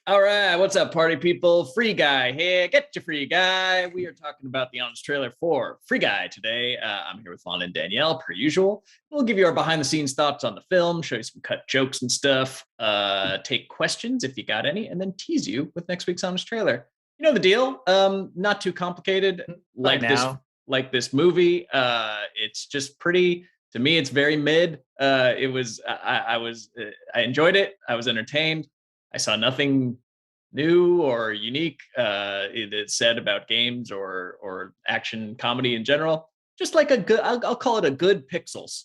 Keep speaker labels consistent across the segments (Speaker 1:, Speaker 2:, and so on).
Speaker 1: All right, what's up, party people? Free Guy here. Get your Free Guy. We are talking about the honest trailer for Free Guy today. I'm here with Lon and Danielle, per usual. We'll give you our behind-the-scenes thoughts on the film, show you some cut jokes and stuff, take questions if you got any, and then tease you with next week's honest trailer. You know the deal. Not too complicated. Like this movie. It's just pretty. To me, it's very mid. I enjoyed it. I was entertained. I saw nothing new or unique it said about games or action comedy in general. Just like a good, I'll call it a good Pixels.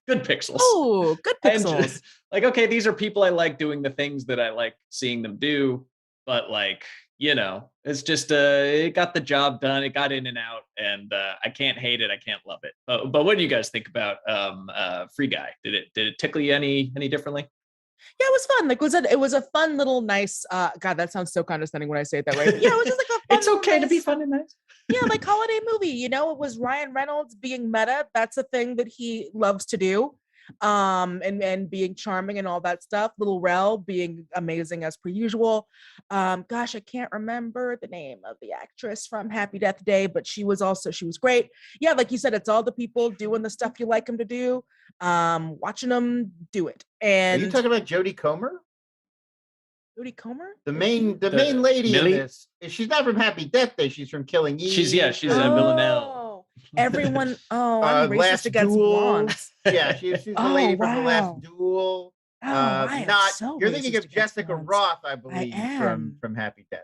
Speaker 1: Good Pixels.
Speaker 2: Oh, good Pixels.
Speaker 1: Just, like, okay, these are people I like doing the things that I like seeing them do, but like, you know, it's just it got the job done. It got in and out, and I can't hate it. I can't love it. But what do you guys think about Free Guy? Did it tickle you any differently?
Speaker 2: Yeah, it was fun. Like, it was a fun little nice. God, that sounds so condescending when I say it that way. But yeah, it was just like a fun.
Speaker 1: It's okay to be fun and nice.
Speaker 2: Yeah, like holiday movie. You know, it was Ryan Reynolds being meta. That's a thing that he loves to do. And being charming and all that stuff. Little Rel being amazing as per usual. Gosh, I can't remember the name of the actress from Happy Death Day, but she was great. Yeah, like you said, it's all the people doing the stuff you like them to do. Watching them do it. And
Speaker 3: are you talking about Jodie Comer?
Speaker 2: Jodie Comer?
Speaker 3: The main lady Millie? In this. She's not from Happy Death Day. She's from Killing Eve.
Speaker 1: She's Villanelle.
Speaker 2: Everyone, I'm racist against blondes.
Speaker 3: Yeah, she's the lady from The Last Duel. You're thinking of Jessica Roth, I believe, from Happy Death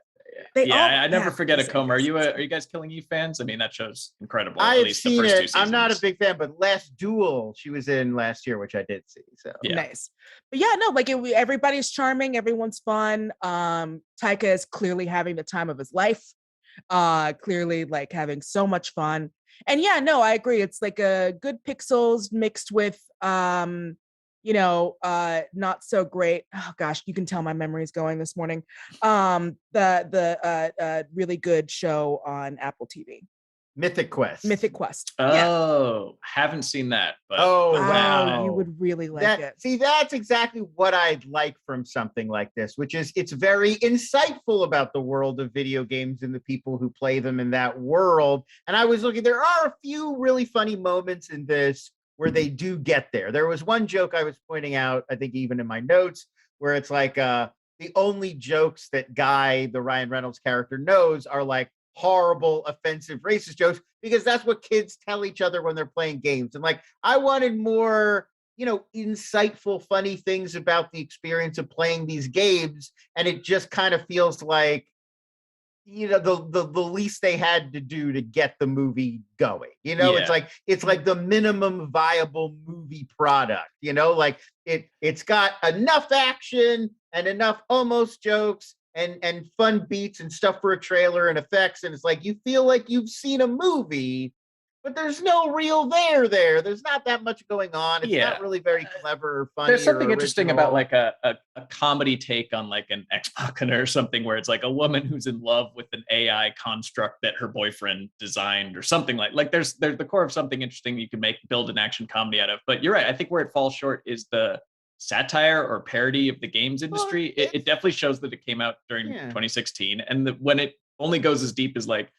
Speaker 3: Day.
Speaker 1: I never forget a Comer. Are you guys Killing Eve fans? I mean, that show's incredible.
Speaker 3: I've seen it. I'm not a big fan, but Last Duel she was in last year, which I did see. So
Speaker 2: nice. But yeah, no, like everybody's charming, everyone's fun. Taika is clearly having the time of his life. Clearly like having so much fun. And yeah, no, I agree. It's like a good Pixels mixed with not so great. Oh gosh, you can tell my memory's going this morning. The really good show on Apple TV.
Speaker 3: Mythic Quest.
Speaker 1: Oh, haven't seen that. But
Speaker 3: wow.
Speaker 2: You would really like it.
Speaker 3: See, that's exactly what I'd like from something like this, which is it's very insightful about the world of video games and the people who play them in that world. And I was looking, there are a few really funny moments in this where they do get there. There was one joke I was pointing out, I think even in my notes, where it's like the only jokes that Guy, the Ryan Reynolds character, knows are like horrible, offensive, racist jokes, because that's what kids tell each other when they're playing games. And like, I wanted more, insightful, funny things about the experience of playing these games. And it just kind of feels like, the least they had to do to get the movie going. It's like the minimum viable movie product, like it's got enough action and enough almost jokes and fun beats and stuff for a trailer and effects, and it's like you feel like you've seen a movie, but there's no real there. There's not that much going on. It's not really very clever or funny.
Speaker 1: There's something interesting about like a comedy take on like an Ex Machina or something, where it's like a woman who's in love with an AI construct that her boyfriend designed or something like there's the core of something interesting you can build an action comedy out of. But you're right. I think where it falls short is the satire or parody of the games industry. Well, it definitely shows that it came out during 2016, and when it only goes as deep as like,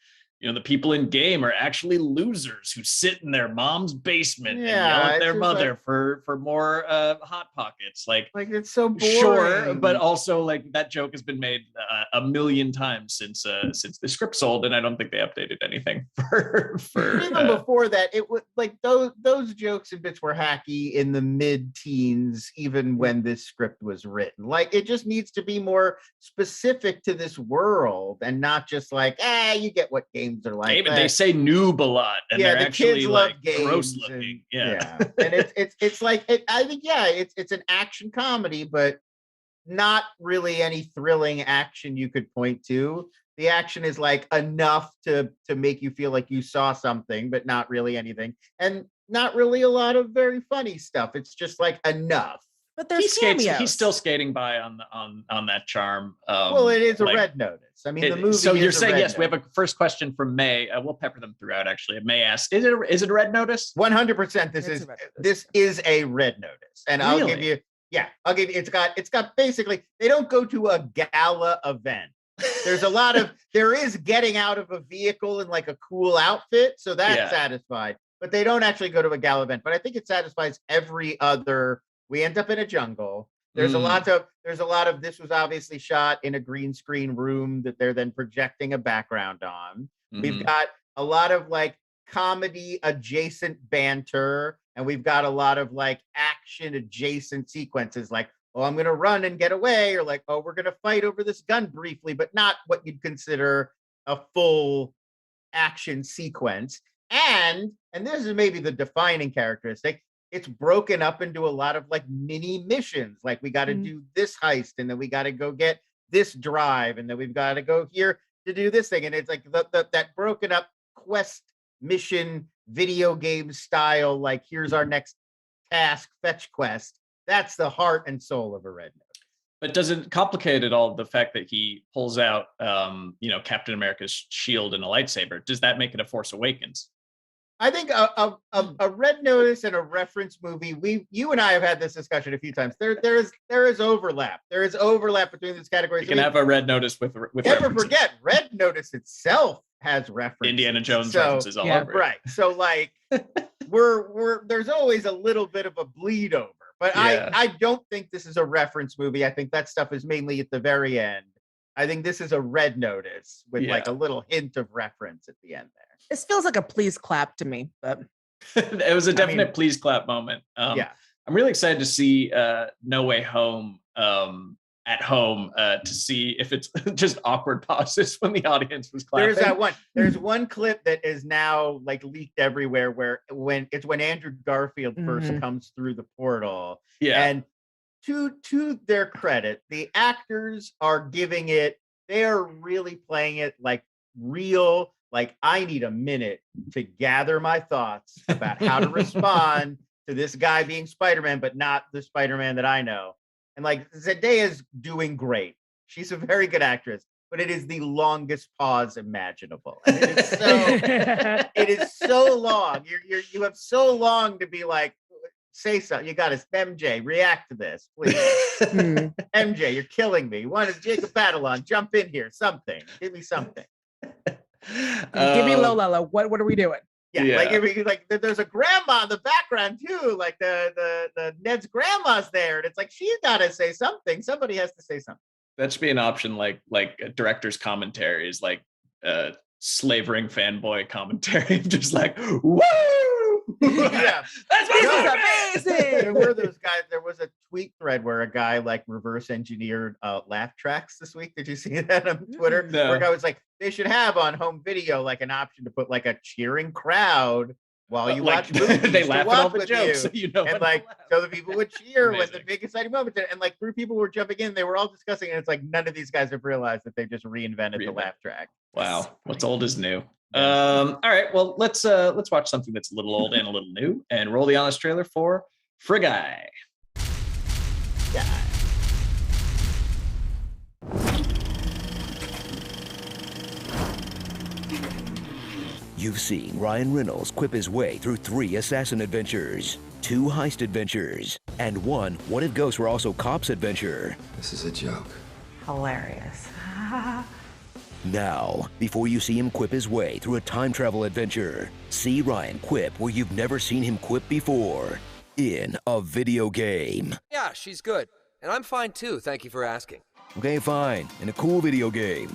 Speaker 1: the people in game are actually losers who sit in their mom's basement and yell at their mother for more hot pockets. Like
Speaker 3: it's so boring.
Speaker 1: Sure, but also like that joke has been made a million times since the script sold, and I don't think they updated anything for
Speaker 3: even before that. It was like those jokes and bits were hacky in the mid-teens, even when this script was written. Like it just needs to be more specific to this world and not just like you get what games are like.
Speaker 1: They say noob a lot, and they're actually like gross looking.
Speaker 3: And it's like I think it's an action comedy, but not really any thrilling action you could point to. The action is like enough to make you feel like you saw something, but not really anything, and not really a lot of very funny stuff. It's just like enough.
Speaker 2: But there's cameos.
Speaker 1: He's still skating by on that charm.
Speaker 3: Well, it is a red notice. I mean, the movie.
Speaker 1: So you're saying yes? We have a first question from May. We'll pepper them throughout. Actually, May asked, "Is it a red notice?"
Speaker 3: 100%. This is a red notice, and I'll give you. Yeah, okay. It's got basically, they don't go to a gala event. There is getting out of a vehicle in like a cool outfit, so that's satisfied. But they don't actually go to a gala event. But I think it satisfies every other. We end up in a jungle. There's a lot of this was obviously shot in a green screen room that they're then projecting a background on. We've got a lot of like comedy adjacent banter, and we've got a lot of like action adjacent sequences, like, oh, I'm gonna run and get away, or like, oh, we're gonna fight over this gun briefly, but not what you'd consider a full action sequence. And this is maybe the defining characteristic, it's broken up into a lot of like mini missions. Like, we got to do this heist, and then we got to go get this drive, and then we've got to go here to do this thing. And it's like that broken up quest mission video game style, like, here's our next task, fetch quest. That's the heart and soul of a Red Notice.
Speaker 1: But does it complicate at all the fact that he pulls out, Captain America's shield and a lightsaber? Does that make it a Force Awakens?
Speaker 3: I think a Red Notice and a reference movie. You and I have had this discussion a few times. There is overlap. There is overlap between these categories.
Speaker 1: You can have a Red Notice with
Speaker 3: never references. Forget, Red Notice itself has references.
Speaker 1: Indiana Jones references all over.
Speaker 3: Right. So like we're there's always a little bit of a bleed over. But I don't think this is a reference movie. I think that stuff is mainly at the very end. I think this is a Red Notice with like a little hint of reference at the end there.
Speaker 2: This feels like a please clap to me, but
Speaker 1: it was a definite please clap moment. I'm really excited to see No Way Home at home to see if it's just awkward pauses when the audience was clapping.
Speaker 3: There's one clip that is now like leaked everywhere when Andrew Garfield first comes through the portal. Yeah. And to their credit, the actors are giving it, they are really playing it like real. Like, I need a minute to gather my thoughts about how to respond to this guy being Spider-Man, but not the Spider-Man that I know. And like, Zendaya's doing great. She's a very good actress, but it is the longest pause imaginable. And it is so, it is so long. You have so long to be like, say something. You got to, MJ, react to this, please. MJ, you're killing me. One is Jacob Batalon. Jump in here. Something. Give me something.
Speaker 2: Give me Lola. What are we doing?
Speaker 3: Yeah. Like there's a grandma in the background too. Like the Ned's grandma's there, and it's like, she's got to say something. Somebody has to say something.
Speaker 1: That should be an option, like a director's commentary is like slavering fanboy commentary, just like, woo!
Speaker 3: Yeah,
Speaker 2: that's amazing.
Speaker 3: There were those guys. There was a tweet thread where a guy like reverse engineered laugh tracks this week. Did you see that on Twitter?
Speaker 1: No.
Speaker 3: Where a guy was like, they should have on home video like an option to put like a cheering crowd while you watch movies.
Speaker 1: They laugh at all the jokes,
Speaker 3: and like so the people would cheer when the big exciting moment. And like 3 people were jumping in. They were all discussing, and it's like none of these guys have realized that they just reinvented the laugh track.
Speaker 1: Wow, what's old is new. All right, well, let's watch something that's a little old and a little new, and roll the honest trailer for Free Guy.
Speaker 4: You've seen Ryan Reynolds quip his way through 3 assassin adventures, 2 heist adventures, and 1 what if ghosts were also cops adventure.
Speaker 5: This is a joke.
Speaker 6: Hilarious.
Speaker 4: Now, before you see him quip his way through a time travel adventure, see Ryan quip where you've never seen him quip before in a video game.
Speaker 7: Yeah, she's good. And I'm fine too, thank you for asking.
Speaker 4: Okay, fine. In a cool video game.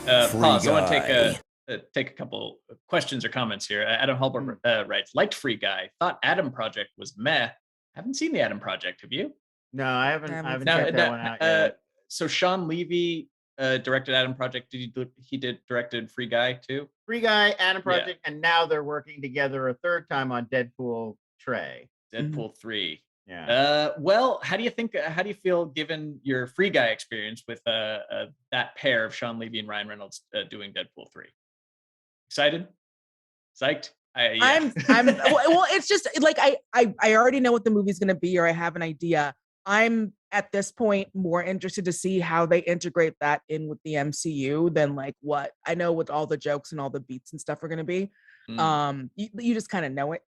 Speaker 1: Pause. I want to take a couple questions or comments here. Adam Halbert writes, liked Free Guy. Thought Adam Project was meh. Haven't seen the Adam Project. Have you?
Speaker 3: No, I haven't checked that one out yet.
Speaker 1: So Sean Levy directed Adam Project. He directed Free Guy too?
Speaker 3: Free Guy, Adam Project, and now they're working together a 3rd time on Deadpool Trey.
Speaker 1: Deadpool 3.
Speaker 3: Yeah.
Speaker 1: Well, how do you feel given your Free Guy experience with that pair of Sean Levy and Ryan Reynolds doing Deadpool 3? Excited? Psyched?
Speaker 2: I'm well, it's just like I already know what the movie's gonna be, or I have an idea. I'm at this point more interested to see how they integrate that in with the MCU than like what I know what all the jokes and all the beats and stuff are gonna be. You just kind of know it.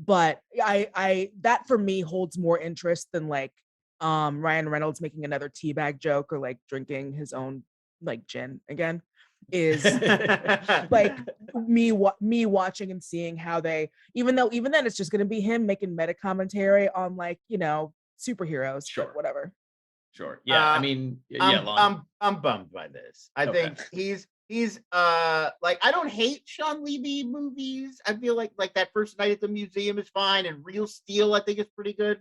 Speaker 2: but I that for me holds more interest than like Ryan Reynolds making another teabag joke or like drinking his own like gin again. Is like me watching and seeing how they, even then it's just going to be him making meta commentary on like, you know, superheroes,
Speaker 1: Sure.
Speaker 2: whatever.
Speaker 1: Sure. Yeah. I mean, yeah.
Speaker 3: I'm bummed by this. I think he's like, I don't hate Sean Levy movies. I feel like that First Night at the Museum is fine, and Real Steel I think is pretty good.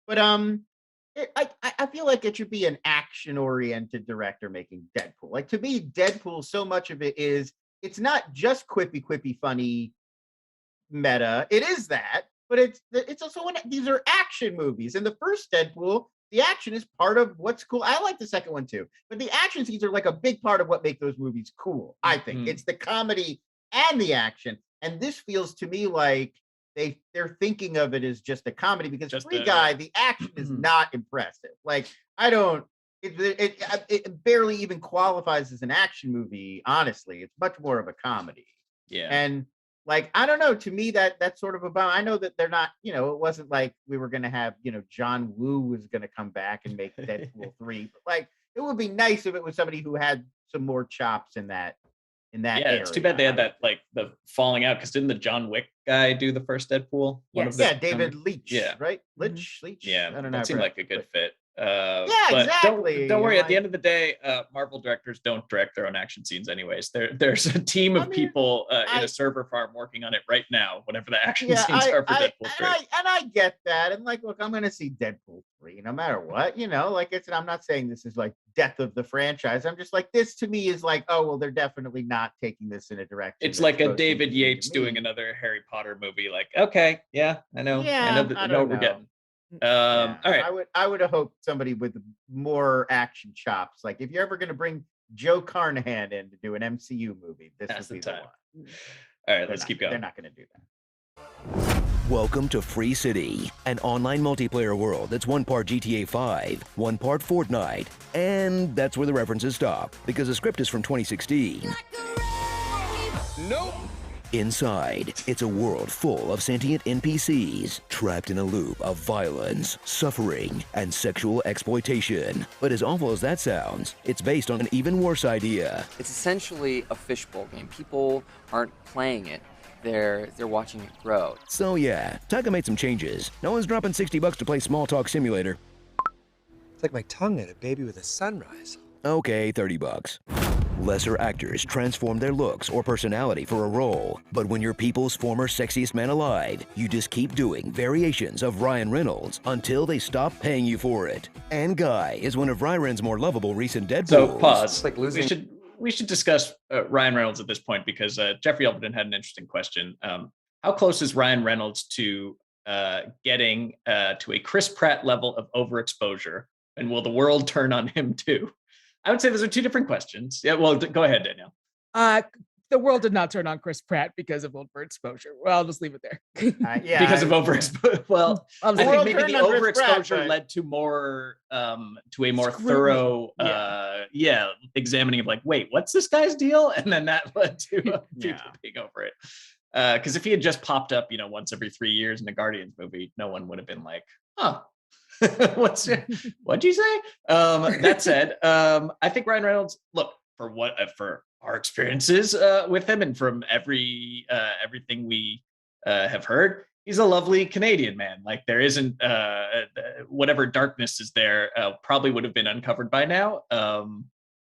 Speaker 3: But I feel like it should be an action-oriented director making Deadpool. Like, to me, Deadpool, so much of it is, it's not just quippy, funny meta. It is that, but it's also these are action movies. And the first Deadpool, the action is part of what's cool. I like the second one too, but the action scenes are like a big part of what make those movies cool. I think it's the comedy and the action. And this feels to me like they're thinking of it as just a comedy, because Free Guy, the action is not impressive. Like, I don't, it barely even qualifies as an action movie. Honestly, it's much more of a comedy.
Speaker 1: Yeah.
Speaker 3: And like, I don't know, to me that's sort of about, I know that they're not, you know, it wasn't like we were going to have, you know, John Woo was going to come back and make Deadpool 3, but like, it would be nice if it was somebody who had some more chops in that area.
Speaker 1: It's too bad they had that, like, the falling out, because didn't the John Wick guy do the first Deadpool?
Speaker 2: Yes.
Speaker 3: David Leitch.
Speaker 1: Yeah.
Speaker 3: Right? Leitch.
Speaker 1: Yeah,
Speaker 3: I don't know.
Speaker 1: That seemed like a good fit.
Speaker 3: Yeah,
Speaker 1: but
Speaker 3: exactly.
Speaker 1: Don't worry. At the end of the day, Marvel directors don't direct their own action scenes, anyways. There's a team of people in a server farm working on it right now. Whatever the action scenes are for Deadpool 3.
Speaker 3: And I get that. And like, look, I'm going to see Deadpool 3, no matter what. You know, like I'm not saying this is like death of the franchise. I'm just like, this to me is like, oh well, they're definitely not taking this in a direction.
Speaker 1: It's like a David Yates doing another Harry Potter movie. Like, okay, yeah, I know.
Speaker 3: Yeah,
Speaker 1: I know what we're getting. All right.
Speaker 3: I would have hoped somebody with more action chops. Like, if you're ever going to bring Joe Carnahan in to do an MCU movie, this would be the one.
Speaker 1: All right, let's keep going.
Speaker 3: They're not going to do that.
Speaker 4: Welcome to Free City, an online multiplayer world that's one part GTA 5, one part Fortnite, and that's where the references stop, because the script is from 2016.
Speaker 7: Nope.
Speaker 4: Inside, it's a world full of sentient NPCs, trapped in a loop of violence, suffering, and sexual exploitation. But as awful as that sounds, it's based on an even worse idea.
Speaker 5: It's essentially a fishbowl game. People aren't playing it. They're watching it grow.
Speaker 4: So yeah, Tyga made some changes. No one's dropping $60 to play Small Talk Simulator.
Speaker 6: It's like my tongue at a baby with a sunrise.
Speaker 4: Okay, $30. Lesser actors transform their looks or personality for a role, but when you're people's former sexiest man alive, you just keep doing variations of Ryan Reynolds until they stop paying you for it. And Guy is one of Ryan's more lovable recent Deadpools.
Speaker 1: So pause.
Speaker 5: It's like losing.
Speaker 1: We should discuss Ryan Reynolds at this point, because Jeffrey Elverton had an interesting question. How close is Ryan Reynolds to getting to a Chris Pratt level of overexposure, and will the world turn on him too? I would say those are two different questions. Yeah, well, go ahead, Danielle.
Speaker 2: The world did not turn on Chris Pratt because of overexposure. Well, I'll just leave it there.
Speaker 1: Because of overexposure. Well, I think maybe the overexposure led to more, to a more thorough, examining of like, wait, what's this guy's deal? And then that led to people being over it. Because if he had just popped up, once every 3 years in the Guardians movie, no one would have been like, huh. What'd you say? That said, I think Ryan Reynolds, look, for our experiences with him, and from everything we have heard, he's a lovely Canadian man. Like, there isn't whatever darkness is there probably would have been uncovered by now.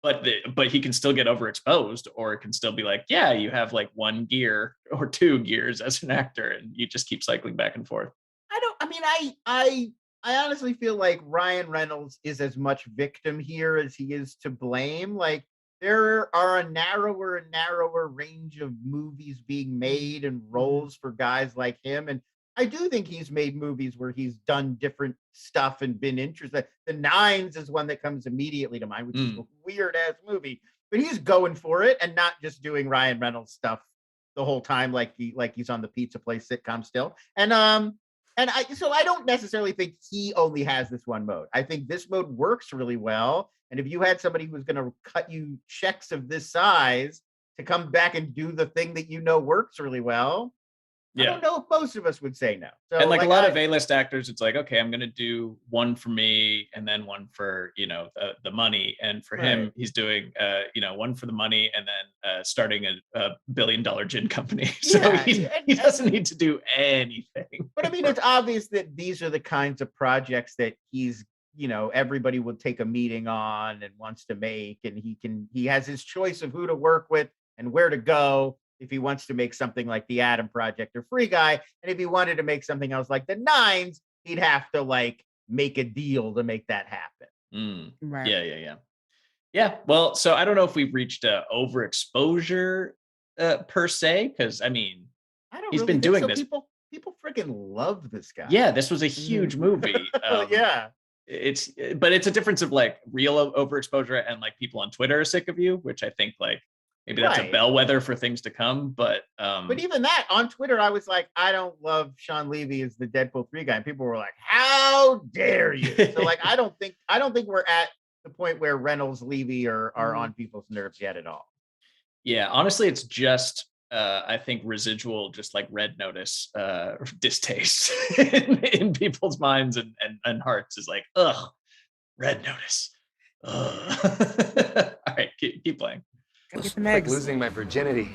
Speaker 1: But he can still get overexposed, or it can still be like, yeah, you have like one gear or two gears as an actor, and you just keep cycling back and forth.
Speaker 3: I honestly feel like Ryan Reynolds is as much victim here as he is to blame. Like, there are a narrower and narrower range of movies being made and roles for guys like him. And I do think he's made movies where he's done different stuff and been interested. The Nines is one that comes immediately to mind, which is a weird ass movie, but he's going for it and not just doing Ryan Reynolds stuff the whole time, like he's on the Pizza Place sitcom still. And I don't necessarily think he only has this one mode. I think this mode works really well. And if you had somebody who's going to cut you checks of this size to come back and do the thing that works really well, I don't know if most of us would say no. So,
Speaker 1: and like a lot of A-list actors, it's like, okay, I'm going to do one for me and then one for, the money. And for him, he's doing, one for the money and then starting a $billion gin company. So he doesn't need to do anything.
Speaker 3: But I mean, it's obvious that these are the kinds of projects that he's, everybody will take a meeting on and wants to make, and he has his choice of who to work with and where to go. If he wants to make something like the Adam Project or Free Guy, and if he wanted to make something else like the Nines, he'd have to like make a deal to make that happen.
Speaker 2: Right.
Speaker 1: Yeah. Well, so I don't know if we've reached overexposure per se, because I mean, he's been doing this.
Speaker 3: People freaking love this guy.
Speaker 1: Yeah, this was a huge movie.
Speaker 3: Yeah.
Speaker 1: It's a difference of like real overexposure and like people on Twitter are sick of you, which I think like maybe that's a bellwether for things to come. But
Speaker 3: even that on Twitter, I was like, I don't love Sean Levy as the Deadpool 3 guy. And people were like, how dare you? So like, I don't think we're at the point where Reynolds, Levy are on people's nerves yet at all.
Speaker 1: Yeah, honestly, it's just I think residual, just like Red Notice distaste in people's minds and hearts is like, ugh, Red Notice. Ugh. All right, keep playing.
Speaker 6: It's like losing my virginity,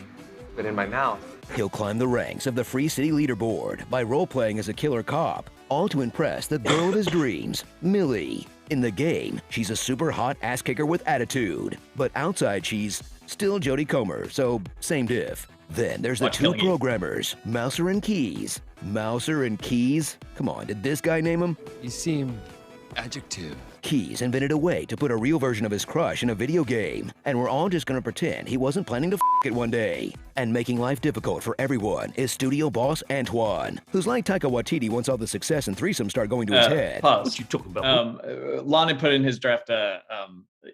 Speaker 6: but in my mouth.
Speaker 4: He'll climb the ranks of the Free City leaderboard by role-playing as a killer cop, all to impress the girl of his dreams, Millie. In the game, she's a super hot ass-kicker with attitude, but outside she's still Jodie Comer, so same diff. Then there's the two programmers, Mouser and Keys. Mouser and Keys? Come on, did this guy name him?
Speaker 6: You seem adjective.
Speaker 4: Keys invented a way to put a real version of his crush in a video game, and we're all just gonna pretend he wasn't planning to f it one day. And making life difficult for everyone is studio boss Antoine, who's like Taika Waititi once all the success and threesomes start going to his head.
Speaker 1: Pause.
Speaker 8: What you talking about?
Speaker 1: Lana put in his draft,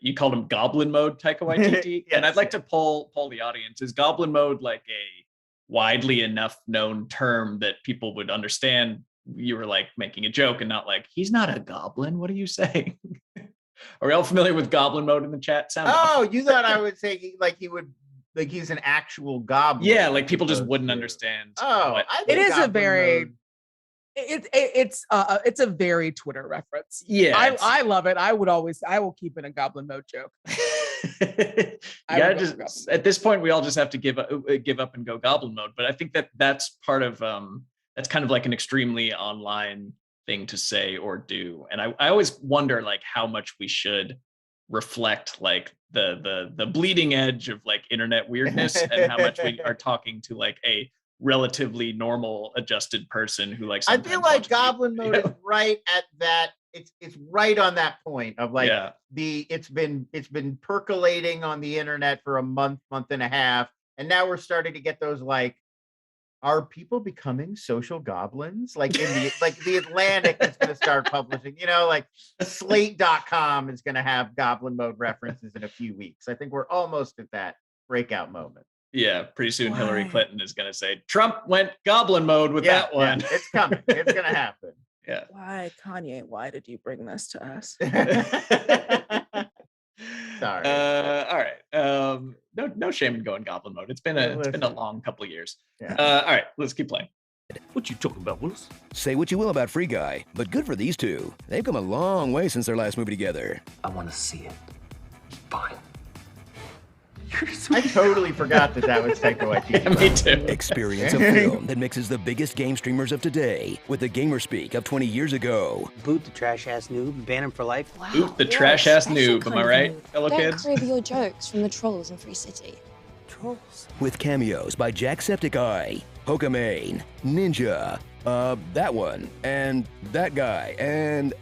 Speaker 1: you called him Goblin Mode, Taika Waititi, and I'd like to poll the audience. Is Goblin Mode like a widely enough known term that people would understand you were like making a joke and not like, he's not a goblin? What are you saying? Are we all familiar with Goblin Mode in the chat?
Speaker 3: You thought I would say he's an actual goblin.
Speaker 1: Yeah, like people just wouldn't understand.
Speaker 2: It is a very it's a very Twitter reference.
Speaker 1: Yeah,
Speaker 2: I love it. I will keep it a Goblin Mode joke.
Speaker 1: Just at this point we all just have to give up and go Goblin Mode. But I think that's part of that's kind of like an extremely online thing to say or do. And I always wonder like how much we should reflect like the bleeding edge of like internet weirdness and how much we are talking to like a relatively normal adjusted person who like
Speaker 3: I feel like Goblin Mode is right at that. It's right on that point of like it's been percolating on the internet for a month and a half, and now we're starting to get those like, are people becoming social goblins? Like in the Atlantic is going to start publishing, like Slate.com is going to have Goblin Mode references in a few weeks. I think we're almost at that breakout moment.
Speaker 1: Yeah, pretty soon Hillary Clinton is going to say, Trump went Goblin Mode with that one.
Speaker 3: Yeah, it's coming. It's going to happen.
Speaker 1: Yeah.
Speaker 2: Why, Kanye? Why did you bring this to us?
Speaker 3: Sorry.
Speaker 1: All right. No shame in going Goblin Mode. It's been a long couple of years.
Speaker 3: Yeah.
Speaker 1: All right, let's keep playing.
Speaker 8: What you talking about, Willis?
Speaker 4: Say what you will about Free Guy, but good for these two. They've come a long way since their last movie together.
Speaker 8: I want to see it. Fine.
Speaker 3: I totally forgot that was Taika Waititi.
Speaker 1: Yeah, me too.
Speaker 4: Experience a film that mixes the biggest game streamers of today with the gamer speak of 20 years ago.
Speaker 9: Boot the trash-ass noob, ban him for life.
Speaker 10: Wow,
Speaker 1: Boot the trash-ass noob, am I right, fellow kids?
Speaker 10: Don't crib your jokes from the trolls in Free City.
Speaker 9: Trolls?
Speaker 4: With cameos by Jacksepticeye, Pokemon, Ninja, that one, and that guy, and,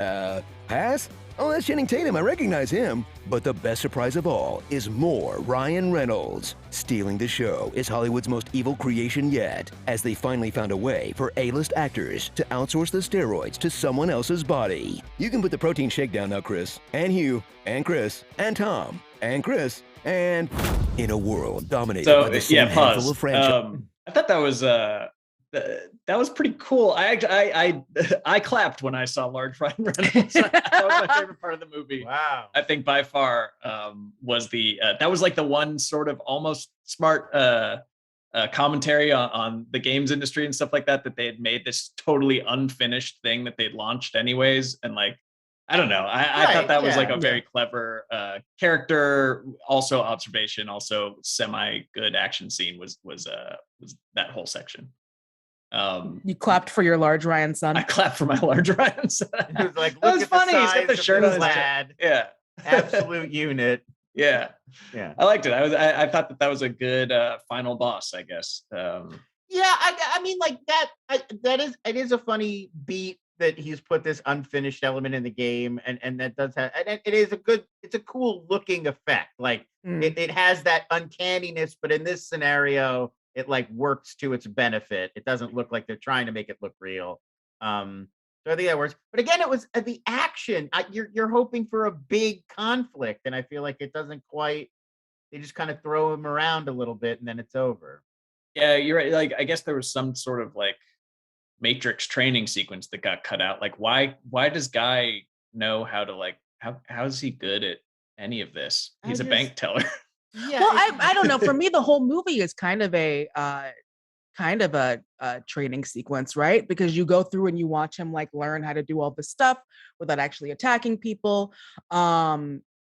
Speaker 4: Pass? Oh, that's Channing Tatum, I recognize him. But the best surprise of all is more Ryan Reynolds. Stealing the show is Hollywood's most evil creation yet, as they finally found a way for A-list actors to outsource the steroids to someone else's body. You can put the protein shake down now, Chris, and Hugh, and Chris, and Tom, and Chris, and in a world dominated by the same handful of franchises.
Speaker 1: I thought that was pretty cool. I clapped when I saw Large Ryan Reynolds. That was my favorite part of the movie.
Speaker 3: Wow.
Speaker 1: I think by far was that was like the one sort of almost smart commentary on the games industry and stuff like that they had made this totally unfinished thing that they'd launched anyways, and like I don't know, I thought that was like a very clever character, also observation, also semi good action scene was that whole section.
Speaker 2: You clapped for your large Ryan son.
Speaker 1: I clapped for my large Ryan son.
Speaker 3: It was like,
Speaker 1: that
Speaker 3: look
Speaker 1: was
Speaker 3: at
Speaker 1: funny.
Speaker 3: the
Speaker 1: He's
Speaker 3: size
Speaker 1: got the
Speaker 3: of
Speaker 1: shirt
Speaker 3: this
Speaker 1: on his
Speaker 3: lad.
Speaker 1: Yeah.
Speaker 3: Absolute unit.
Speaker 1: Yeah.
Speaker 3: Yeah.
Speaker 1: I liked it. I thought that was a good final boss, I guess.
Speaker 3: Yeah, I mean, like it is a funny beat that he's put this unfinished element in the game, and that does have, and it's a cool looking effect. Like it has that uncanniness, but in this scenario, it like works to its benefit. It doesn't look like they're trying to make it look real. So I think that works. But again, it was the action. You're hoping for a big conflict, and I feel like it doesn't quite. They just kind of throw him around a little bit, and then it's over.
Speaker 1: Yeah, you're right. Like, I guess there was some sort of like Matrix training sequence that got cut out. Like, why does Guy know how to like how is he good at any of this? He's a bank teller.
Speaker 2: Yeah, well, I don't know. For me, the whole movie is kind of a training sequence, right? Because you go through and you watch him like learn how to do all this stuff without actually attacking people.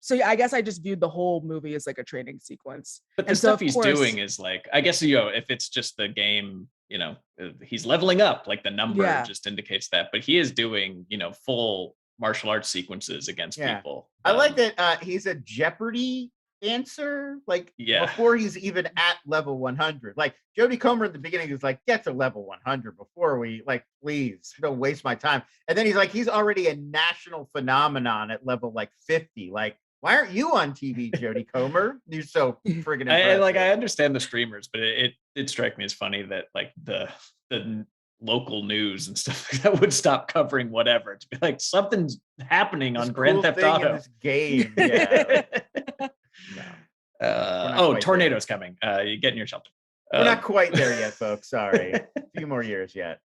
Speaker 2: So yeah, I guess I just viewed the whole movie as like a training sequence.
Speaker 1: But the stuff he's doing is like, I guess, if it's just the game, he's leveling up, like the number just indicates that. But he is doing, full martial arts sequences against people.
Speaker 3: I like that he's a Jeopardy answer, like before he's even at level 100. Like Jodie Comer at the beginning is like, get to level 100 before we like, please don't waste my time. And then he's like, he's already a national phenomenon at level like 50. Like, why aren't you on TV, Jodie Comer? You're so friggin' impressive.
Speaker 1: I understand the streamers, but it did strike me as funny that like the local news and stuff like that would stop covering whatever to be like something's happening on Grand Theft Auto.
Speaker 3: This game, yeah.
Speaker 1: Tornado's coming. You get in your shelter.
Speaker 3: We're not quite there yet, folks. Sorry, a few more years yet.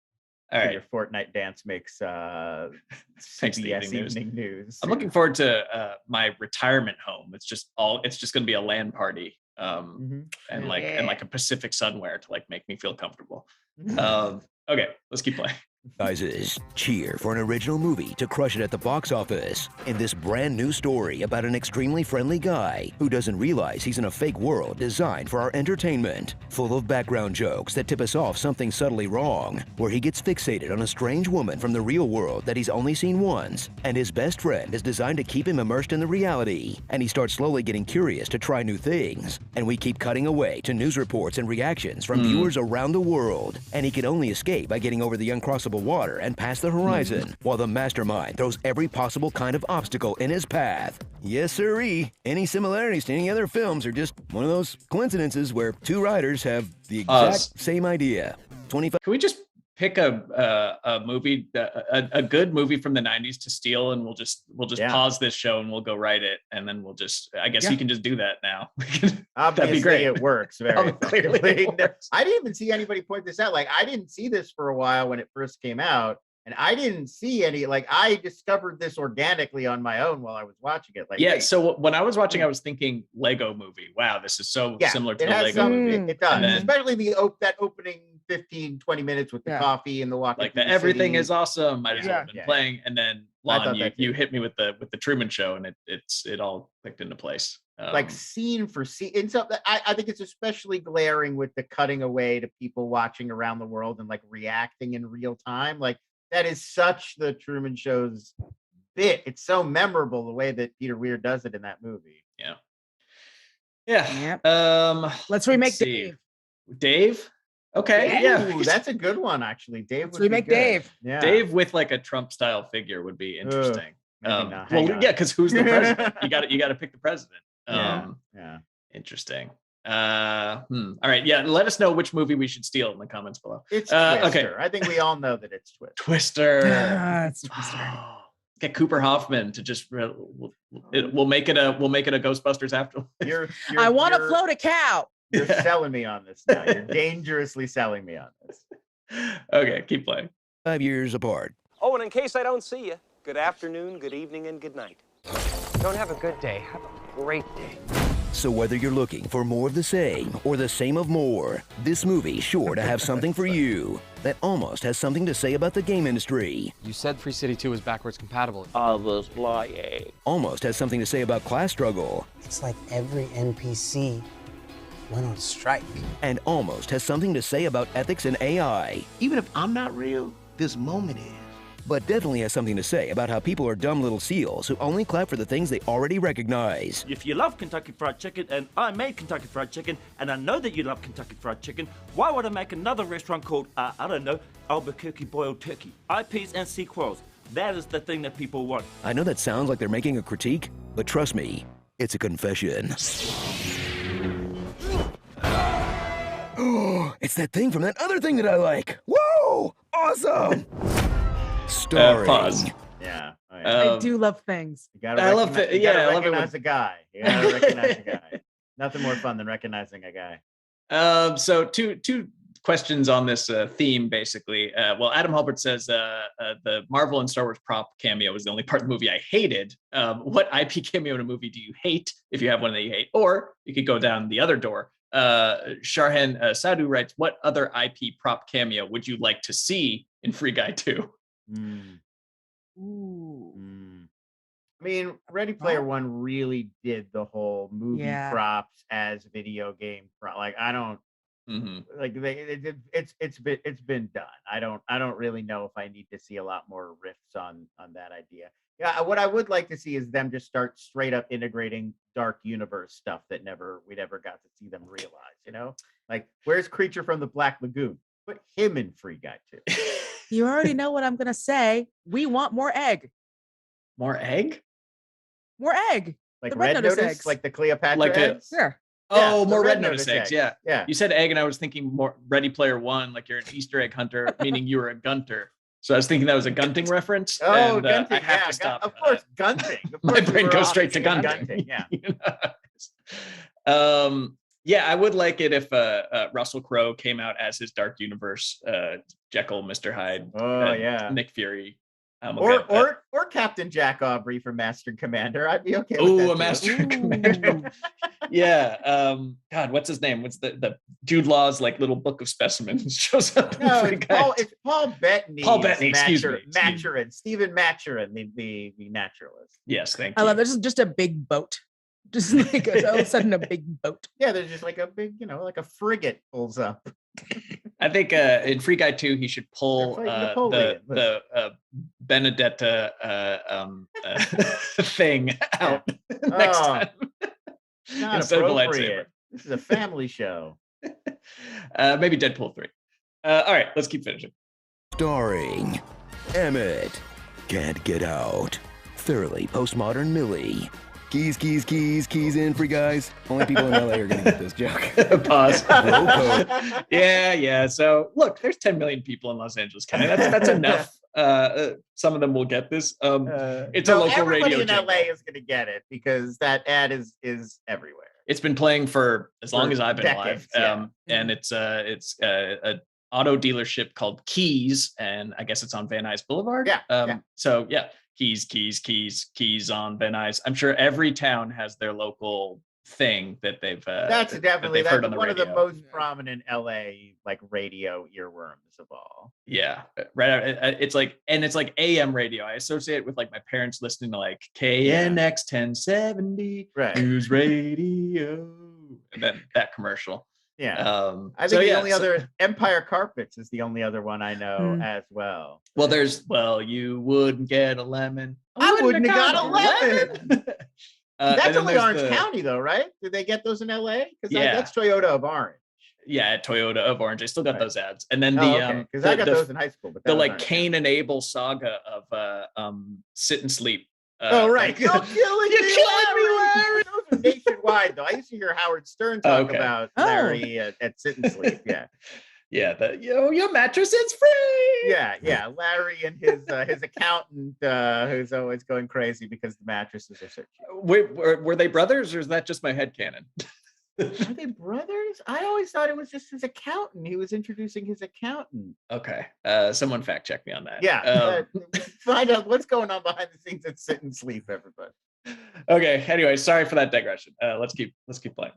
Speaker 1: All right,
Speaker 3: your Fortnite dance makes CBS evening news.
Speaker 1: I'm looking forward to my retirement home. It's just going to be a LAN party, and like a Pacific Sunwear to like make me feel comfortable. Okay, let's keep playing.
Speaker 4: Guys, cheer for an original movie to crush it at the box office in this brand new story about an extremely friendly guy who doesn't realize he's in a fake world designed for our entertainment, full of background jokes that tip us off something subtly wrong, where he gets fixated on a strange woman from the real world that he's only seen once, and his best friend is designed to keep him immersed in the reality, and he starts slowly getting curious to try new things, and we keep cutting away to news reports and reactions from viewers around the world, and he can only escape by getting over the uncrossable water and past the horizon, while the mastermind throws every possible kind of obstacle in his path. Yes, sirree. Any similarities to any other films are just one of those coincidences where two writers have the exact same idea. 25.
Speaker 1: Can we just pick a movie, a good movie from the 90s to steal, and we'll just pause this show and we'll go write it, and then we'll just, I guess you can just do that now. That'd be great.
Speaker 3: It works very
Speaker 1: clearly. It works.
Speaker 3: I didn't even see anybody point this out. Like, I didn't see this for a while when it first came out, and I didn't see any, like, I discovered this organically on my own while I was watching it. Like,
Speaker 1: yeah, so when I was watching, I was thinking Lego movie. Wow, this is so similar to the Lego movie.
Speaker 3: It does, especially that opening 15-20 minutes with the coffee and the walking.
Speaker 1: Like everything is awesome. Might as well have been playing, and then Lon, you hit me with the Truman Show, and it all clicked into place.
Speaker 3: Like scene for scene. And so I think it's especially glaring with the cutting away to people watching around the world and like reacting in real time. Like, that is such the Truman Show's bit. It's so memorable the way that Peter Weir does it in that movie.
Speaker 1: Yeah.
Speaker 2: Let's remake Dave.
Speaker 1: Dave? Okay. Yeah.
Speaker 3: Ooh, that's a good one, actually. Dave.
Speaker 2: Let's remake Dave.
Speaker 3: Yeah.
Speaker 1: Dave with like a Trump style figure would be interesting.
Speaker 3: Well,
Speaker 1: because who's the president? you got to pick the president.
Speaker 3: Yeah.
Speaker 1: Interesting. All right. Yeah. Let us know which movie we should steal in the comments below.
Speaker 3: It's Twister.
Speaker 1: Okay.
Speaker 3: I think we all know that it's Twister.
Speaker 1: It's Twister. Get Cooper Hoffman to just we'll make it a Ghostbusters after.
Speaker 2: I want to float a cow.
Speaker 3: You're selling me on this now. You're dangerously selling me on this.
Speaker 1: Okay, keep playing.
Speaker 4: 5 years apart.
Speaker 7: Oh, and in case I don't see you, good afternoon, good evening, and good night.
Speaker 9: Don't have a good day. Have a great day.
Speaker 4: So whether you're looking for more of the same or the same of more, this movie's sure to have something for you that almost has something to say about the game industry.
Speaker 5: You said Free City 2 was backwards compatible.
Speaker 8: I was lying.
Speaker 4: Almost has something to say about class struggle.
Speaker 9: It's like every NPC went on strike.
Speaker 4: And almost has something to say about ethics and AI.
Speaker 8: Even if I'm not real, this moment is.
Speaker 4: But definitely has something to say about how people are dumb little seals who only clap for the things they already recognize.
Speaker 8: If you love Kentucky Fried Chicken, and I made Kentucky Fried Chicken, and I know that you love Kentucky Fried Chicken, why would I make another restaurant called, I don't know, Albuquerque Boiled Turkey? IPs and sequels. That is the thing that people want.
Speaker 4: I know that sounds like they're making a critique, but trust me, it's a confession. Oh, it's that thing from that other thing that I like. Whoa! Awesome! Starring.
Speaker 1: Pause.
Speaker 3: Yeah.
Speaker 2: I do love things.
Speaker 3: You gotta
Speaker 1: I love
Speaker 3: recognize-
Speaker 1: it.
Speaker 3: you gotta
Speaker 1: Yeah, I love it
Speaker 3: recognize a guy. You gotta recognize a guy. Nothing more fun than recognizing a guy.
Speaker 1: So two questions on this theme, basically. Well, Adam Halbert says the Marvel and Star Wars prop cameo was the only part of the movie I hated. What IP cameo in a movie do you hate, if you have one that you hate? Or you could go down the other door. Sharhan Sadhu writes, what other IP prop cameo would you like to see in Free Guy 2?
Speaker 2: Ooh.
Speaker 3: I mean, Ready Player One really did the whole movie props as video game prop. Like, I don't like it's been done. I don't really know if I need to see a lot more riffs on that idea. Yeah, what I would like to see is them just start straight up integrating Dark Universe stuff that we never got to see them realize. You know, like where's Creature from the Black Lagoon? Put him in Free Guy 2.
Speaker 2: You already know what I'm gonna say. We want more egg.
Speaker 1: More egg?
Speaker 2: More egg.
Speaker 3: Like
Speaker 2: the
Speaker 3: Red Notice,
Speaker 2: eggs.
Speaker 3: like the Cleopatra
Speaker 1: Like
Speaker 3: eggs?
Speaker 2: Yeah.
Speaker 1: Oh,
Speaker 3: the
Speaker 1: more
Speaker 3: Red
Speaker 1: Red Notice eggs.
Speaker 3: eggs.
Speaker 1: Yeah.
Speaker 3: Yeah.
Speaker 1: You said egg, and I was thinking more Ready Player One, like you're an Easter egg hunter, meaning you were a gunter. So I was thinking that was a gunting reference.
Speaker 3: Oh,
Speaker 1: and,
Speaker 3: gunting.
Speaker 1: I have
Speaker 3: Yeah,
Speaker 1: to stop.
Speaker 3: of course, gunting. Of
Speaker 1: My
Speaker 3: course,
Speaker 1: brain
Speaker 3: we were
Speaker 1: goes
Speaker 3: off
Speaker 1: straight to
Speaker 3: seeing
Speaker 1: gunting.
Speaker 3: Yeah.
Speaker 1: Yeah, I would like it if Russell Crowe came out as his Dark Universe Jekyll, Mr. Hyde.
Speaker 3: Oh, yeah.
Speaker 1: Nick Fury.
Speaker 3: Or Captain Jack Aubrey from Master and Commander. I'd be okay with that.
Speaker 1: Oh, a Master and Commander. Yeah. God, what's his name? What's the Jude Law's like little book of specimens shows up?
Speaker 3: No, it's Paul Bettany.
Speaker 1: Paul Bettany, excuse me.
Speaker 3: Maturin, Stephen Maturin, the naturalist.
Speaker 1: Yes, thank
Speaker 2: I
Speaker 1: you.
Speaker 2: love it. Just a big boat. Just like all of a sudden a big boat.
Speaker 3: Yeah, there's just like a big, like a frigate pulls up.
Speaker 1: I think in Free Guy 2, he should pull the Benedetta thing out next time.
Speaker 3: Not
Speaker 1: Instead of the
Speaker 3: appropriate.
Speaker 1: lightsaber.
Speaker 3: This is a family show.
Speaker 1: Maybe Deadpool 3. All right, let's keep finishing.
Speaker 4: Starring Emmett, Can't Get Out, Thoroughly Postmodern Millie. Keys in, Free Guys. Only people in LA are gonna get this joke.
Speaker 1: Pause. Yeah. So look, there's 10 million people in Los Angeles County. That's enough. Some of them will get this. It's a local radio.
Speaker 3: Everybody in LA is gonna get it because that ad is everywhere.
Speaker 1: It's been playing for as long as I've been
Speaker 3: decades,
Speaker 1: alive. And it's an auto dealership called Keys, and I guess it's on Van Nuys Boulevard. So yeah. Keys on Van Nuys. I'm sure every town has their local thing that they've
Speaker 3: that's definitely
Speaker 1: that heard on the
Speaker 3: one
Speaker 1: radio.
Speaker 3: of the most prominent LA like radio earworms of all.
Speaker 1: Yeah, right. It's like AM radio. I associate it with like my parents listening to like KNX 1070 news radio, and then that commercial.
Speaker 3: Yeah. I think the only other Empire Carpets is the only other one I know as well.
Speaker 1: Well, you wouldn't get a lemon.
Speaker 3: I wouldn't have got a lemon. That's only Orange
Speaker 1: the
Speaker 3: County though, right? Did they get those in LA? Because that's Toyota of Orange.
Speaker 1: Yeah, Toyota of Orange. I still got those ads. And then
Speaker 3: because I got those in high school. But
Speaker 1: the like Cain and Abel saga of Sit and Sleep.
Speaker 3: Right. You're killing me, Larry. Those are nationwide, though. I used to hear Howard Stern talk about Larry at Sit and Sleep. Yeah.
Speaker 1: Yeah. Your mattress is free.
Speaker 3: Yeah. Larry and his accountant who's always going crazy because the mattresses are so cheap.
Speaker 1: Were they brothers, or is that just my headcanon?
Speaker 3: Are they brothers? I always thought it was just his accountant. He was introducing his accountant.
Speaker 1: Okay. Someone fact check me on that.
Speaker 3: Yeah. Find out what's going on behind the scenes at Sit and Sleep, everybody.
Speaker 1: Okay. Anyway, sorry for that digression. Let's keep playing.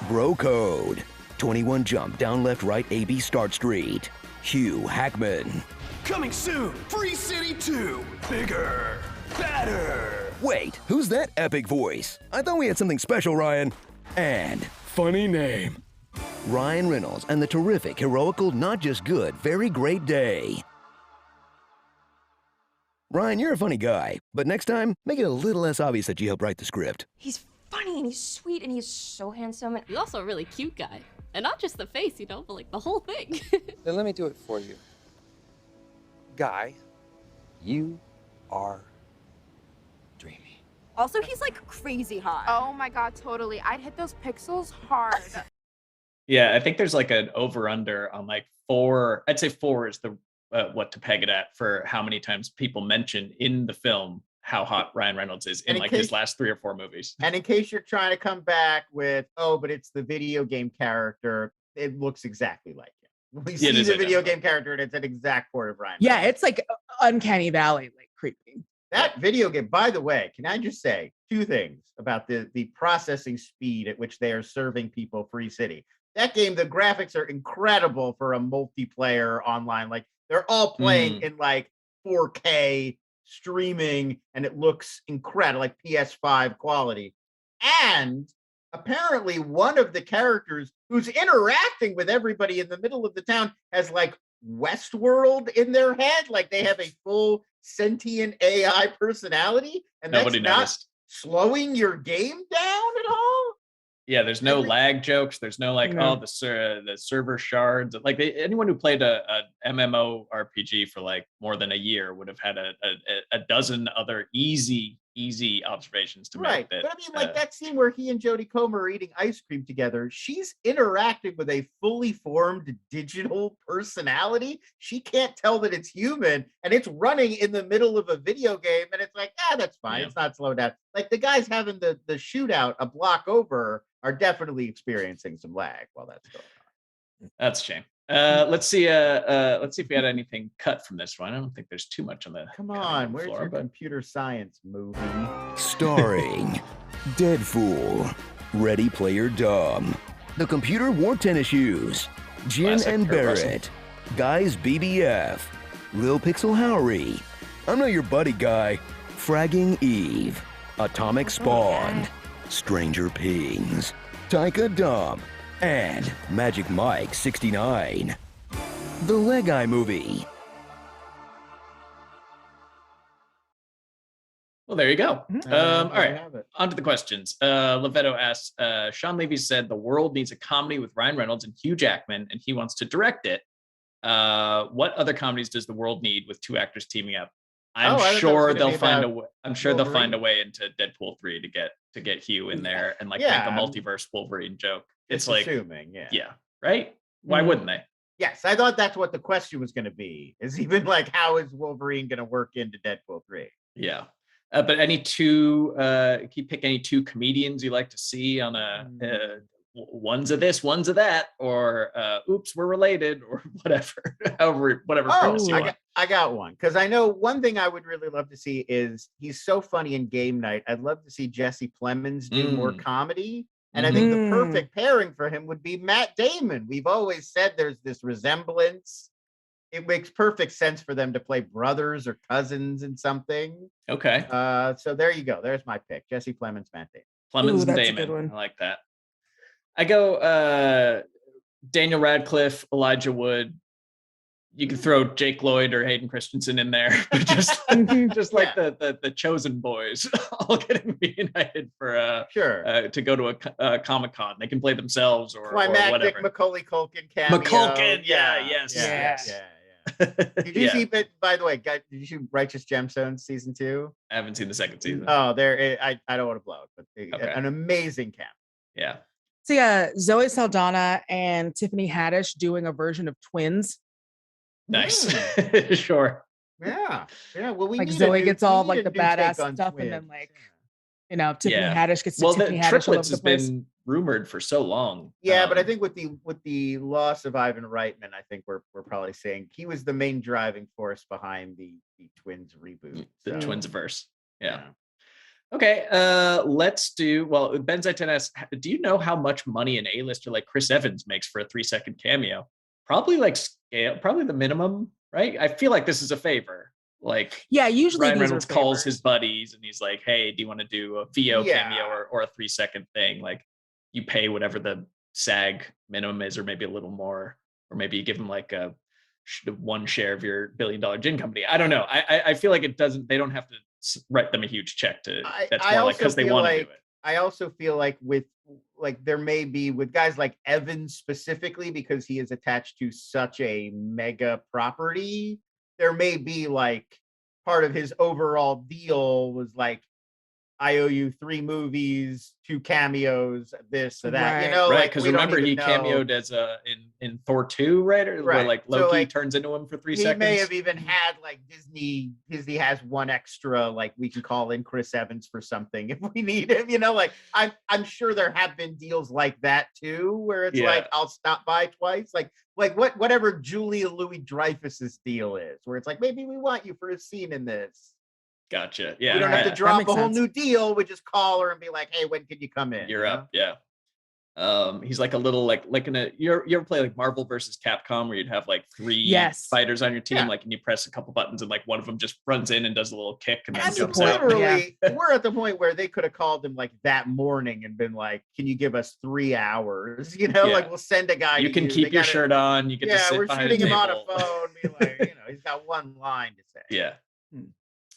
Speaker 4: Bro Code. 21 Jump Down Left Right AB Start Street. Hugh Hackman.
Speaker 11: Coming soon, Free City 2. Bigger, better.
Speaker 4: Wait, who's that epic voice? I thought we had something special, Ryan. And funny name. Ryan Reynolds and the terrific, heroical, not just good, very great day. Ryan, you're a funny guy, but next time, make it a little less obvious that you helped write the script.
Speaker 10: He's funny and he's sweet and he's so handsome. And
Speaker 12: he's also a really cute guy. And not just the face, you know, but like the whole thing.
Speaker 6: Then let me do it for you. Guy, you are dreamy.
Speaker 13: Also, he's like crazy hot. Oh my God, totally. I'd hit those pixels hard.
Speaker 1: Yeah, I think there's like an over-under on like 4. I'd say 4 is the what to peg it at for how many times people mention in the film how hot Ryan Reynolds is in like his last 3 or 4 movies.
Speaker 3: And in case you're trying to come back with, oh, but it's the video game character, it looks exactly like him. We see the video game character and it's an exact port of Ryan Reynolds.
Speaker 2: Yeah, it's like uncanny valley, like creepy.
Speaker 3: That video game, by the way, can I just say 2 things about the processing speed at which they are serving people Free City. That game, the graphics are incredible for a multiplayer online. Like they're all playing in like 4K streaming, and it looks incredible, like PS5 quality. And apparently one of the characters who's interacting with everybody in the middle of the town has like Westworld in their head. Like they have a full sentient AI personality, and
Speaker 1: nobody
Speaker 3: that's
Speaker 1: noticed.
Speaker 3: Not slowing your game down at all.
Speaker 1: Yeah, there's no lag jokes. There's no like, oh, the server shards. Like anyone who played a MMO RPG for like more than a year would have had a dozen other easy observations to make. That,
Speaker 3: but I mean, like that scene where he and Jodie Comer are eating ice cream together. She's interacting with a fully formed digital personality. She can't tell that it's human, and it's running in the middle of a video game. And it's like, that's fine. Yeah. It's not slowed down. Like the guys having the shootout a block over are definitely experiencing some lag while that's going on.
Speaker 1: That's a shame. Let's see if we had anything cut from this one. I don't think there's too much on the.
Speaker 3: Come on, where's your computer science movie?
Speaker 4: Starring Deadpool, Ready Player Dumb, The Computer Wore Tennis Shoes, Jin and Barrett, Guys BBF, Lil Pixel Howery, I'm Not Your Buddy Guy, Fragging Eve, Atomic Spawn, Stranger Pings, Taika Dumb, and Magic Mike 69. The Leg Eye Movie.
Speaker 1: Well, there you go. All right, on to the questions. Lovetto asks, Sean Levy said the world needs a comedy with Ryan Reynolds and Hugh Jackman, and he wants to direct it. What other comedies does the world need with 2 actors teaming up? I'm sure they'll find a way. I'm sure they'll find a way into Deadpool 3 to get Hugh in there and like make a multiverse Wolverine joke. It's like
Speaker 3: assuming,
Speaker 1: right? Why wouldn't they?
Speaker 3: Yes, I thought that's what the question was going to be. Is even like, how is Wolverine going to work into Deadpool 3?
Speaker 1: Yeah, but any 2, can you pick any 2 comedians you like to see on a one's of this, one's of that, or oops, we're related, or whatever, whatever premise you want.
Speaker 3: I got one, because I know one thing I would really love to see is he's so funny in Game Night. I'd love to see Jesse Plemons do more comedy. And I think the perfect pairing for him would be Matt Damon. We've always said there's this resemblance. It makes perfect sense for them to play brothers or cousins in something.
Speaker 1: Okay.
Speaker 3: So there you go. There's my pick. Jesse Plemons, Matt Damon.
Speaker 1: Plemons and Damon. I like that. I go Daniel Radcliffe, Elijah Wood. You can throw Jake Lloyd or Hayden Christensen in there, but just like the chosen boys all getting reunited for to go to a Comic-Con. They can play themselves or whatever.
Speaker 3: Macaulay Culkin cameo.
Speaker 1: McCulkin, yes.
Speaker 3: Did you see? But by the way, did you see Righteous Gemstones season 2?
Speaker 1: I haven't seen the second season.
Speaker 3: Oh, I don't want to blow it, but an amazing camp.
Speaker 1: Yeah.
Speaker 2: So Zoe Saldana and Tiffany Haddish doing a version of Twins.
Speaker 1: Nice. Sure.
Speaker 3: Yeah. Well, we
Speaker 2: like Zoe gets all like the badass stuff, and then like Tiffany Haddish gets to Tiffany Haddish.
Speaker 1: Triplets has been rumored for so long.
Speaker 3: Yeah, but I think with the loss of Ivan Reitman, I think we're probably saying he was the main driving force behind the Twins reboot.
Speaker 1: The Twins verse. Yeah. Okay, let's do. Well, Ben Zaitan asks, do you know how much money an A-lister like Chris Evans makes for a 3-second cameo? Probably like scale, probably the minimum, right? I feel like this is a favor. Like,
Speaker 2: yeah, usually
Speaker 1: Ryan
Speaker 2: these
Speaker 1: Reynolds
Speaker 2: are
Speaker 1: calls
Speaker 2: favors.
Speaker 1: his buddies and he's like, "Hey, do you want to do a VO cameo or a 3-second thing?" Like, you pay whatever the SAG minimum is, or maybe a little more, or maybe you give him like a one share of your $1 billion gin company. I don't know. I feel like it doesn't. They don't have to write them a huge check to. That's more like because they want to do it.
Speaker 3: I also feel like with like there may be with guys like Evans specifically because he is attached to such a mega property. There may be like part of his overall deal was like, I owe you 3 movies, 2 cameos, this or that, you know,
Speaker 1: right? Because remember he cameoed as in Thor 2, right? Or where like Loki turns into him for 3 seconds.
Speaker 3: He may have even had like Disney has one extra, like we can call in Chris Evans for something if we need him, you know, like I'm sure there have been deals like that too, where it's like I'll stop by twice, like whatever Julia Louis-Dreyfus's deal is, where it's like maybe we want you for a scene in this.
Speaker 1: Gotcha. Yeah.
Speaker 3: We don't have to drop a whole new deal. We just call her and be like, "Hey, when can you come in?"
Speaker 1: You're up. Yeah. He's like a little like in a you ever play like Marvel versus Capcom where you'd have like 3 fighters on your team, like and you press a couple buttons and like one of them just runs in and does a little kick and then jumps out.
Speaker 3: Literally, we're at the point where they could have called him like that morning and been like, "Can you give us 3 hours?" You know, like we'll send a guy.
Speaker 1: You can keep your shirt on. You can just sit
Speaker 3: we're
Speaker 1: behind
Speaker 3: shooting
Speaker 1: a
Speaker 3: him on
Speaker 1: table.
Speaker 3: a phone. Be like, you know, he's got one line to say.
Speaker 1: Yeah.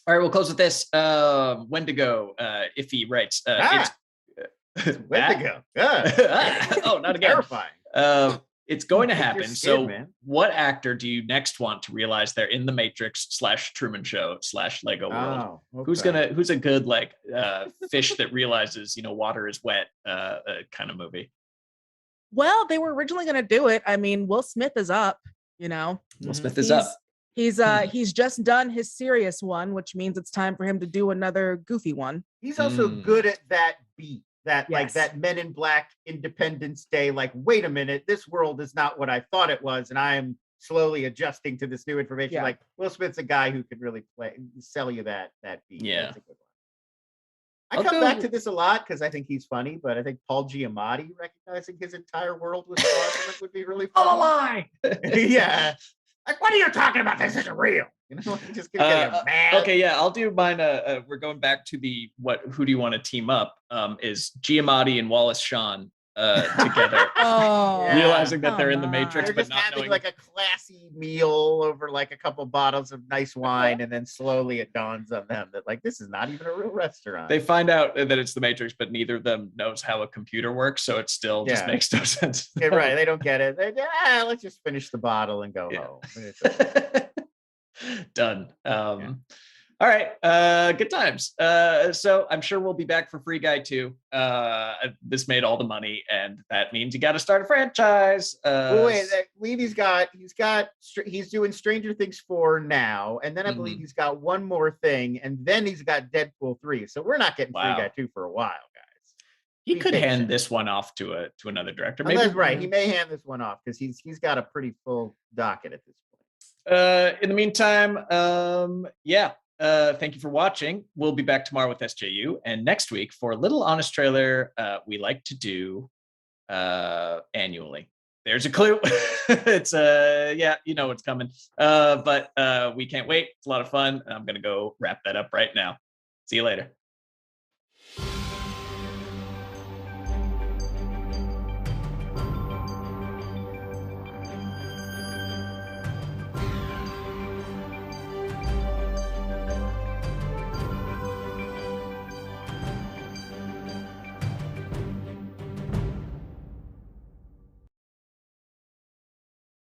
Speaker 1: All right, we'll close with this. Wendigo, if he writes, it's
Speaker 3: Wendigo.
Speaker 1: Oh, not again.
Speaker 3: Terrifying.
Speaker 1: It's going to happen.
Speaker 3: Scared,
Speaker 1: so,
Speaker 3: man.
Speaker 1: What actor do you next want to realize they're in the Matrix / Truman Show / Lego World? Who's a good like fish that realizes water is wet kind of movie?
Speaker 2: Well, they were originally going to do it. I mean, Will Smith is up. Will
Speaker 1: Smith is up.
Speaker 2: He's just done his serious one, which means it's time for him to do another goofy one.
Speaker 3: He's also good at that beat, like that Men in Black Independence Day, like, wait a minute, this world is not what I thought it was, and I am slowly adjusting to this new information.
Speaker 2: Yeah.
Speaker 3: Like Will Smith's a guy who could really sell you that beat.
Speaker 1: Yeah.
Speaker 3: That's a good one. I come back to this a lot because I think he's funny, but I think Paul Giamatti recognizing his entire world was fraudulent would be really funny.
Speaker 1: All a lie.
Speaker 3: Yeah. Like, what are you talking about? This isn't real. You know, just get mad.
Speaker 1: Okay, yeah, I'll do mine. We're going back to the who do you want to team up? Is Giamatti and Wallace Shawn together, realizing that they're in the Matrix,
Speaker 3: they're
Speaker 1: but
Speaker 3: just
Speaker 1: not
Speaker 3: having
Speaker 1: knowing.
Speaker 3: like a classy meal over like a couple bottles of nice wine, and then slowly it dawns on them that like this is not even a real restaurant.
Speaker 1: They find out that it's the Matrix, but neither of them knows how a computer works, so it still just makes no sense.
Speaker 3: Yeah, right, they don't get it. Let's just finish the bottle and go home.
Speaker 1: Done. All right, good times. So I'm sure we'll be back for Free Guy 2. This made all the money, and that means you got to start a franchise.
Speaker 3: Wait, I believe he's doing Stranger Things 4 now, and then I believe he's got one more thing, and then he's got Deadpool 3. So we're not getting Free Guy 2 for a while, guys.
Speaker 1: He could hand this one off to another director. Maybe.
Speaker 3: That's right. He may hand this one off because he's got a pretty full docket at this
Speaker 1: point. In the meantime, thank you for watching. We'll be back tomorrow with SJU, and next week for Little Honest Trailer, we like to do annually. There's a clue. It's you know what's coming. But we can't wait. It's a lot of fun. I'm gonna go wrap that up right now. See you later.